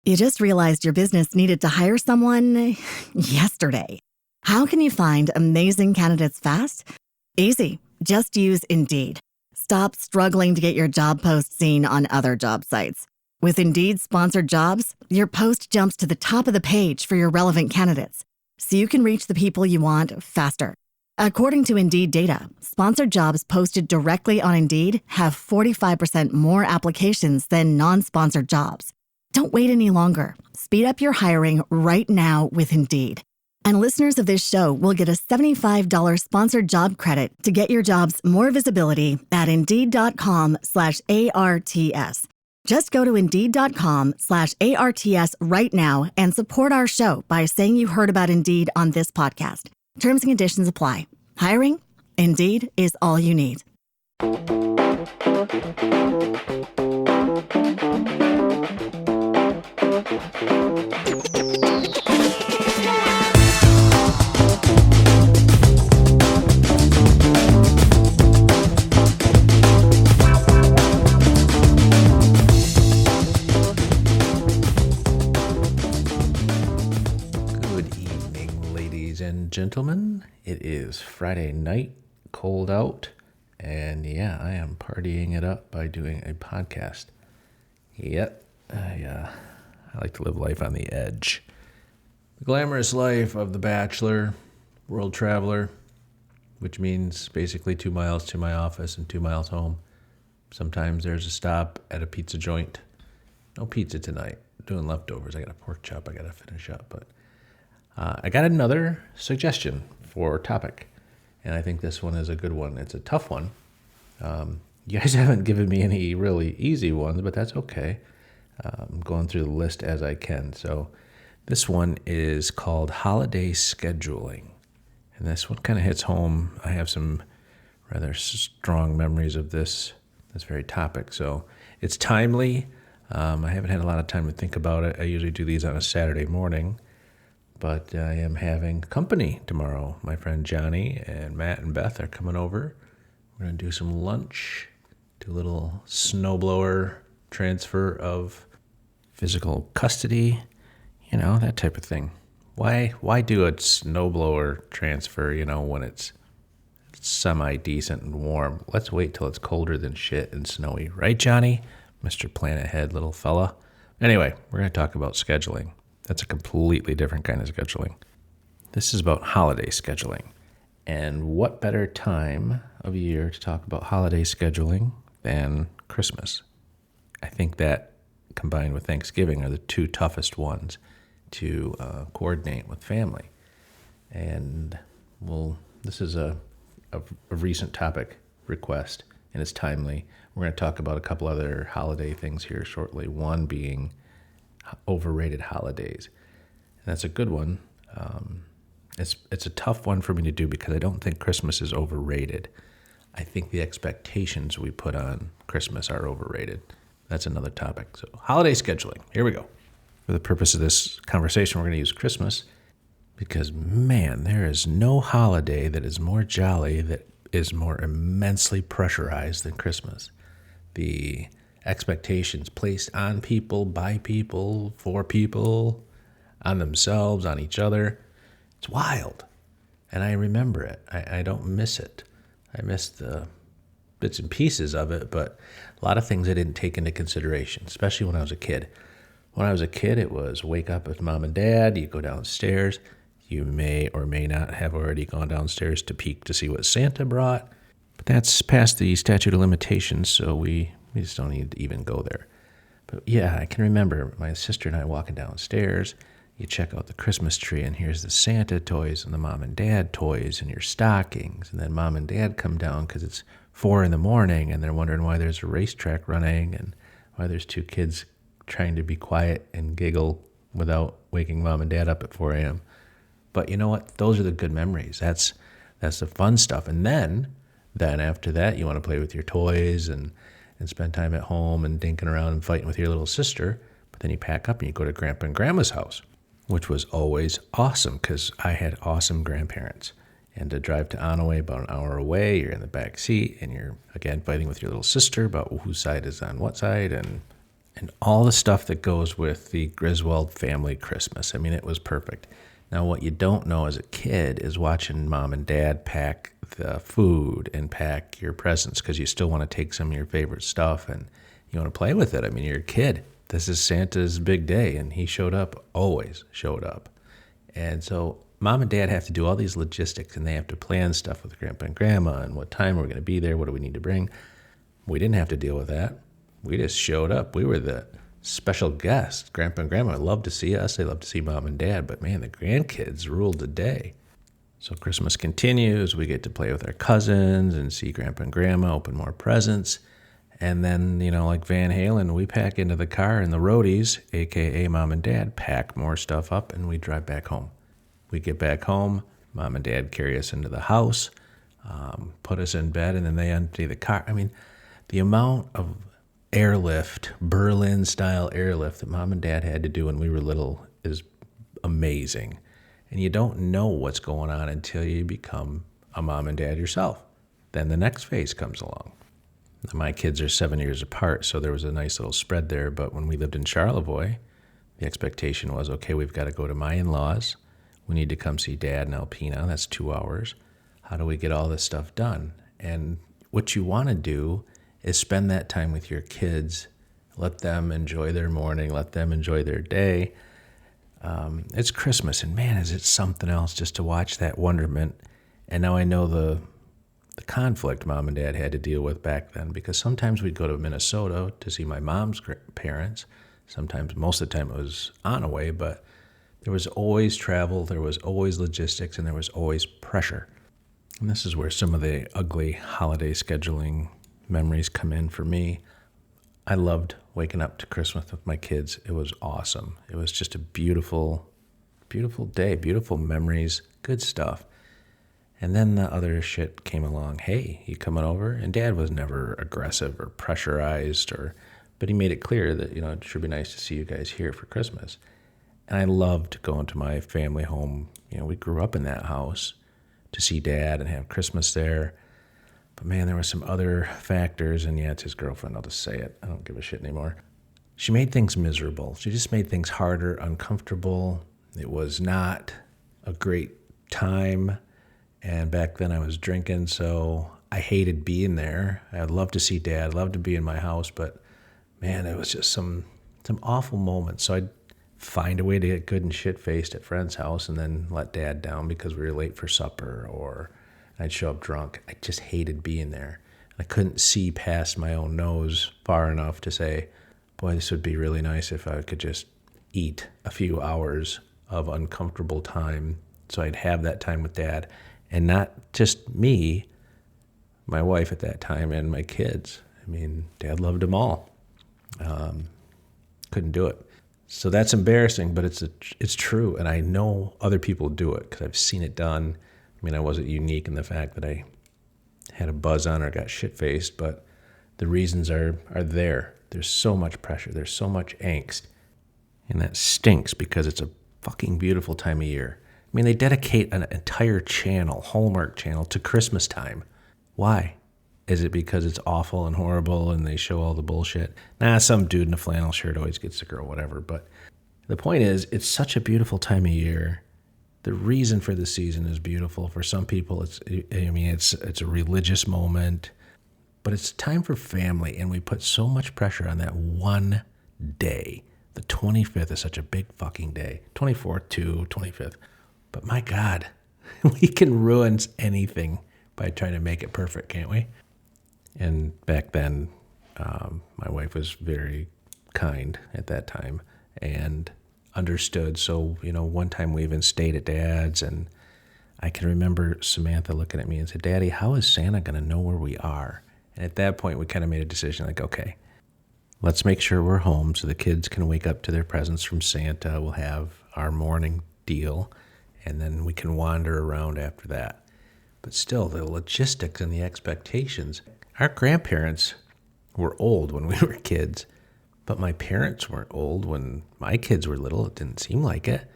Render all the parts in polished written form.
You just realized your business needed to hire someone yesterday. How can you find amazing candidates fast? Easy. Just use Indeed. Stop struggling to get your job post seen on other job sites. With Indeed sponsored jobs, your post jumps to the top of the page for your relevant candidates, so you can reach the people you want faster. According to Indeed data, sponsored jobs posted directly on Indeed have 45% more applications than non-sponsored jobs. Don't wait any longer. Speed up your hiring right now with Indeed. And listeners of this show will get a $75 sponsored job credit to get your jobs more visibility at Indeed.com/ARTS. Just go to Indeed.com/ARTS right now and support our show by saying you heard about Indeed on this podcast. Terms and conditions apply. Hiring? Indeed is all you need. And gentlemen, it is Friday night, cold out, and yeah, I am partying it up by doing a podcast. Yep, I like to live life on the edge. The glamorous life of the bachelor, world traveler, which means basically 2 miles to my office and 2 miles home. Sometimes there's a stop at a pizza joint. No pizza tonight, doing leftovers. I got a pork chop I got to finish up, but I got another suggestion for topic, and I think this one is a good one. It's a tough one. You guys haven't given me any really easy ones, but that's okay. I'm going through the list as I can. So this one is called holiday scheduling, and this one kind of hits home. I have some rather strong memories of this very topic, so it's timely. I haven't had a lot of time to think about it. I usually do these on a Saturday morning. But I am having company tomorrow. My friend Johnny and Matt and Beth are coming over. We're going to do some lunch, do a little snowblower transfer of physical custody, that type of thing. Why do a snowblower transfer, when it's semi-decent and warm? Let's wait till it's colder than shit and snowy. Right, Johnny? Mr. Planet Head, little fella. Anyway, we're going to talk about scheduling. That's a completely different kind of scheduling. This is about holiday scheduling. And what better time of year to talk about holiday scheduling than Christmas? I think that combined with Thanksgiving are the two toughest ones to coordinate with family. And this is a recent topic request, and it's timely. We're going to talk about a couple other holiday things here shortly. One being overrated holidays, and that's a good one. It's a tough one for me to do because I don't think Christmas is overrated. I think the expectations we put on Christmas are overrated. That's another topic. So holiday scheduling, here we go. For the purpose of this conversation, we're going to use Christmas because, man, there is no holiday that is more jolly, that is more immensely pressurized than Christmas. The expectations placed on people, by people, for people, on themselves, on each other. It's wild. And I remember it. I don't miss it. I miss the bits and pieces of it, but a lot of things I didn't take into consideration, especially when I was a kid. When I was a kid, it was wake up with mom and dad, you go downstairs. You may or may not have already gone downstairs to peek to see what Santa brought, but that's past the statute of limitations, so we just don't need to even go there. But yeah, I can remember my sister and I walking downstairs. You check out the Christmas tree, and here's the Santa toys and the mom and dad toys and your stockings. And then mom and dad come down because it's 4 a.m, and they're wondering why there's a racetrack running and why there's 2 kids trying to be quiet and giggle without waking mom and dad up at 4 a.m. But you know what? Those are the good memories. That's the fun stuff. And then after that, you want to play with your toys and spend time at home and dinking around and fighting with your little sister. But then you pack up and you go to Grandpa and Grandma's house, which was always awesome because I had awesome grandparents. And to drive to Onaway, about an hour away, you're in the back seat and you're, again, fighting with your little sister about whose side is on what side. And and all the stuff that goes with the Griswold family Christmas. I mean, it was perfect. Now, what you don't know as a kid is watching mom and dad pack the food and pack your presents, because you still want to take some of your favorite stuff and you want to play with it. I mean, you're a kid. This is Santa's big day, and he showed up, always showed up. And so mom and dad have to do all these logistics, and they have to plan stuff with grandpa and grandma and what time we're going to be there, what do we need to bring. We didn't have to deal with that. We just showed up. We were the special guests. Grandpa and grandma loved to see us. They loved to see mom and dad, but man, the grandkids ruled the day. So Christmas continues. We get to play with our cousins and see grandpa and grandma, open more presents. And then, like Van Halen, we pack into the car, and the roadies, a.k.a. mom and dad, pack more stuff up, and we drive back home. We get back home, mom and dad carry us into the house, put us in bed, and then they empty the car. I mean, the amount of airlift, Berlin-style airlift that mom and dad had to do when we were little is amazing. And you don't know what's going on until you become a mom and dad yourself. Then the next phase comes along. My kids are 7 years apart, so there was a nice little spread there. But when we lived in Charlevoix, the expectation was, okay, we've got to go to my in-laws. We need to come see Dad in Alpena. That's 2 hours. How do we get all this stuff done? And what you want to do is spend that time with your kids. Let them enjoy their morning. Let them enjoy their day. It's Christmas, and man, is it something else just to watch that wonderment. And now I know the conflict mom and dad had to deal with back then, because sometimes we'd go to Minnesota to see my mom's parents. Sometimes, most of the time, it was on a way, but there was always travel, there was always logistics, and there was always pressure. And this is where some of the ugly holiday scheduling memories come in for me. I loved waking up to Christmas with my kids. It was awesome. It was just a beautiful, beautiful day, beautiful memories, good stuff. And then the other shit came along. Hey, you coming over? And Dad was never aggressive or pressurized, but he made it clear that, it should be nice to see you guys here for Christmas. And I loved going to my family home. We grew up in that house to see Dad and have Christmas there. But man, there were some other factors, and yeah, it's his girlfriend, I'll just say it. I don't give a shit anymore. She made things miserable. She just made things harder, uncomfortable. It was not a great time. And back then I was drinking, so I hated being there. I'd love to see Dad, love to be in my house, but man, it was just some awful moments. So I'd find a way to get good and shit-faced at friend's house and then let Dad down because we were late for supper, or I'd show up drunk. I just hated being there. I couldn't see past my own nose far enough to say, boy, this would be really nice if I could just eat a few hours of uncomfortable time so I'd have that time with Dad. And not just me, my wife at that time, and my kids. I mean, Dad loved them all. Couldn't do it. So that's embarrassing, but it's true. And I know other people do it because I've seen it done. I mean, I wasn't unique in the fact that I had a buzz on or got shit-faced, but the reasons are there. There's so much pressure. There's so much angst. And that stinks because it's a fucking beautiful time of year. I mean, they dedicate an entire channel, Hallmark channel, to Christmas time. Why? Is it because it's awful and horrible and they show all the bullshit? Nah, some dude in a flannel shirt always gets the girl, whatever. But the point is, it's such a beautiful time of year. The reason for the season is beautiful. For some people, it's a religious moment. But it's time for family, and we put so much pressure on that one day. The 25th is such a big fucking day. 24th too, 25th. But my God, we can ruin anything by trying to make it perfect, can't we? And back then, my wife was very kind at that time and understood. So, one time we even stayed at Dad's, and I can remember Samantha looking at me and said, Daddy, how is Santa going to know where we are? And at that point, we kind of made a decision like, okay, let's make sure we're home so the kids can wake up to their presents from Santa. We'll have our morning deal, and then we can wander around after that. But still, the logistics and the expectations. Our grandparents were old when we were kids, but my parents weren't old when my kids were little. It didn't seem like it.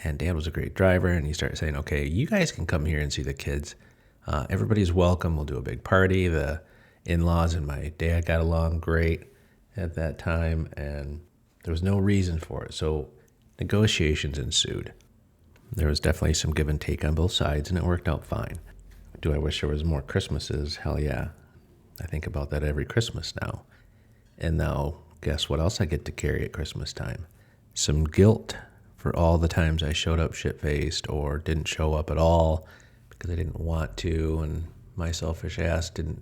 And Dad was a great driver, and he started saying, okay, you guys can come here and see the kids. Everybody's welcome. We'll do a big party. The in-laws and my dad got along great. at that time, and there was no reason for it. So negotiations ensued. There was definitely some give and take on both sides, and it worked out fine. Do I wish there was more Christmases? Hell yeah. I think about that every Christmas now. And now, guess what else I get to carry at Christmas time? Some guilt for all the times I showed up shit-faced or didn't show up at all because I didn't want to, and my selfish ass didn't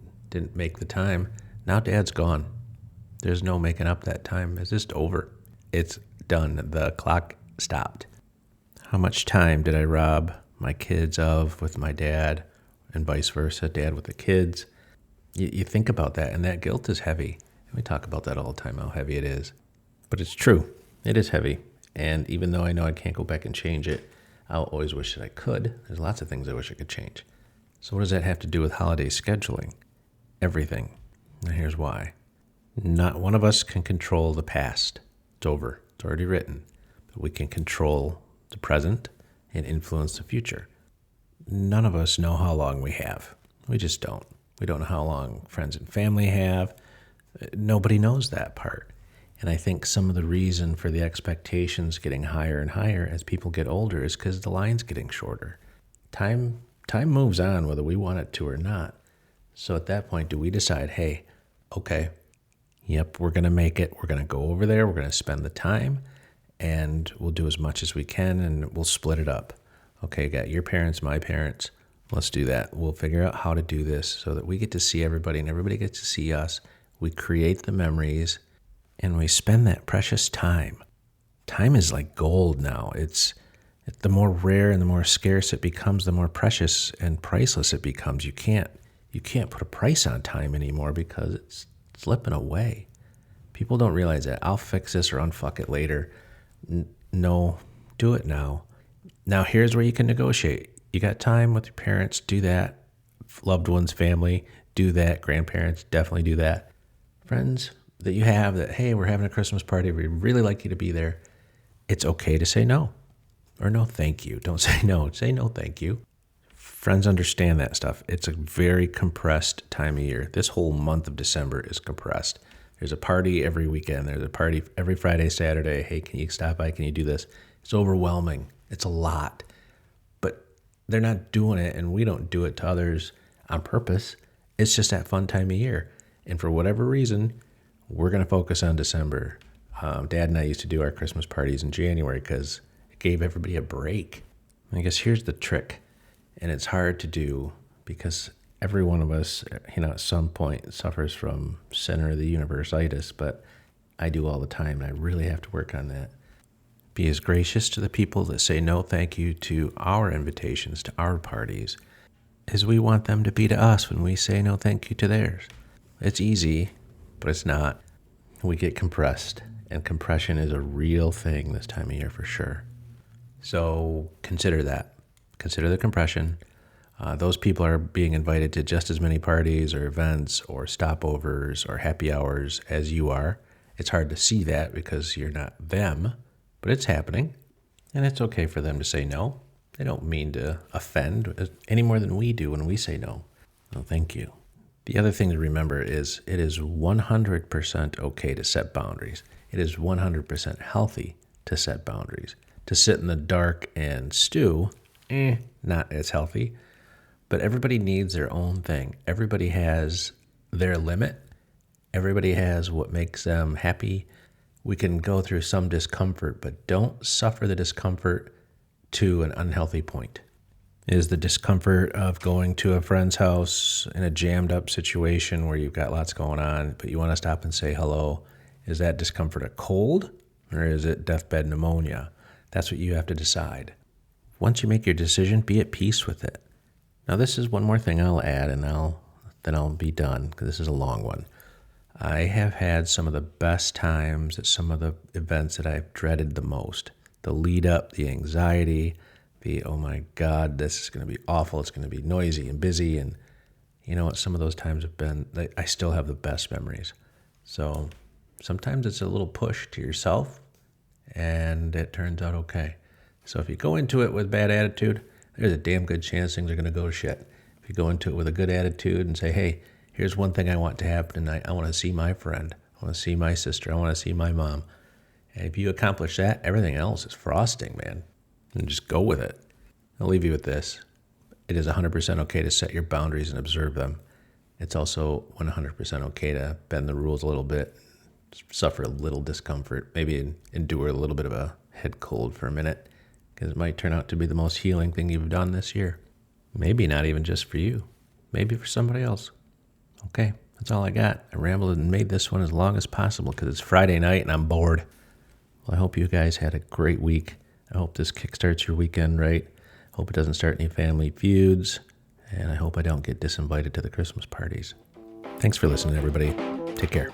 make the time. Now Dad's gone. There's no making up that time. It's just over. It's done. The clock stopped. How much time did I rob my kids of with my dad, and vice versa, dad with the kids? You think about that, and that guilt is heavy. And we talk about that all the time, how heavy it is. But it's true. It is heavy. And even though I know I can't go back and change it, I'll always wish that I could. There's lots of things I wish I could change. So what does that have to do with holiday scheduling? Everything. And here's why. Not one of us can control the past. It's over. It's already written. But we can control the present and influence the future. None of us know how long we have. We just don't. We don't know how long friends and family have. Nobody knows that part. And I think some of the reason for the expectations getting higher and higher as people get older is because the line's getting shorter. Time moves on whether we want it to or not. So at that point, do we decide, hey, okay, yep, we're going to make it. We're going to go over there. We're going to spend the time, and we'll do as much as we can, and we'll split it up. Okay, got your parents, my parents. Let's do that. We'll figure out how to do this so that we get to see everybody and everybody gets to see us. We create the memories, and we spend that precious time. Time is like gold now. It's the more rare and the more scarce it becomes, the more precious and priceless it becomes. You can't put a price on time anymore because it's slipping away. People don't realize that. I'll fix this or unfuck it later. No, do it now. Now here's where you can negotiate. You got time with your parents, do that. Loved ones, family, do that. Grandparents, definitely do that. Friends that you have that, hey, we're having a Christmas party. We'd really like you to be there. It's okay to say no. Or no, thank you. Don't say no. Say no, thank you. Friends understand that stuff. It's a very compressed time of year. This whole month of December is compressed. There's a party every weekend. There's a party every Friday, Saturday. Hey, can you stop by? Can you do this? It's overwhelming. It's a lot. But they're not doing it, and we don't do it to others on purpose. It's just that fun time of year. And for whatever reason, we're going to focus on December. Dad and I used to do our Christmas parties in January because it gave everybody a break. I guess here's the trick. And it's hard to do because every one of us, at some point suffers from center of the universe-itis, but I do all the time, and I really have to work on that. Be as gracious to the people that say no thank you to our invitations, to our parties, as we want them to be to us when we say no thank you to theirs. It's easy, but it's not. We get compressed, and compression is a real thing this time of year for sure. So consider that. Consider the compression. Those people are being invited to just as many parties or events or stopovers or happy hours as you are. It's hard to see that because you're not them, but it's happening. And it's okay for them to say no. They don't mean to offend any more than we do when we say no. No, thank you. The other thing to remember is it is 100% okay to set boundaries. It is 100% healthy to set boundaries. To sit in the dark and stew, not as healthy. But everybody needs their own thing. Everybody has their limit. Everybody has what makes them happy. We can go through some discomfort, but don't suffer the discomfort to an unhealthy point. Is the discomfort of going to a friend's house in a jammed up situation where you've got lots going on, but you want to stop and say hello, is that discomfort a cold or is it deathbed pneumonia? That's what you have to decide. Once you make your decision, be at peace with it. Now, this is one more thing I'll add, and then I'll be done, because this is a long one. I have had some of the best times at some of the events that I've dreaded the most. The lead up, the anxiety, the, oh my God, this is going to be awful. It's going to be noisy and busy. And you know what? Some of those times have been, I still have the best memories. So sometimes it's a little push to yourself, and it turns out okay. So if you go into it with bad attitude, there's a damn good chance things are going to go to shit. If you go into it with a good attitude and say, hey, here's one thing I want to happen tonight. I want to see my friend. I want to see my sister. I want to see my mom. And if you accomplish that, everything else is frosting, man. And just go with it. I'll leave you with this. It is 100% okay to set your boundaries and observe them. It's also 100% okay to bend the rules a little bit, suffer a little discomfort, maybe endure a little bit of a head cold for a minute, because it might turn out to be the most healing thing you've done this year. Maybe not even just for you. Maybe for somebody else. Okay, that's all I got. I rambled and made this one as long as possible because it's Friday night and I'm bored. Well, I hope you guys had a great week. I hope this kickstarts your weekend right. Hope it doesn't start any family feuds. And I hope I don't get disinvited to the Christmas parties. Thanks for listening, everybody. Take care.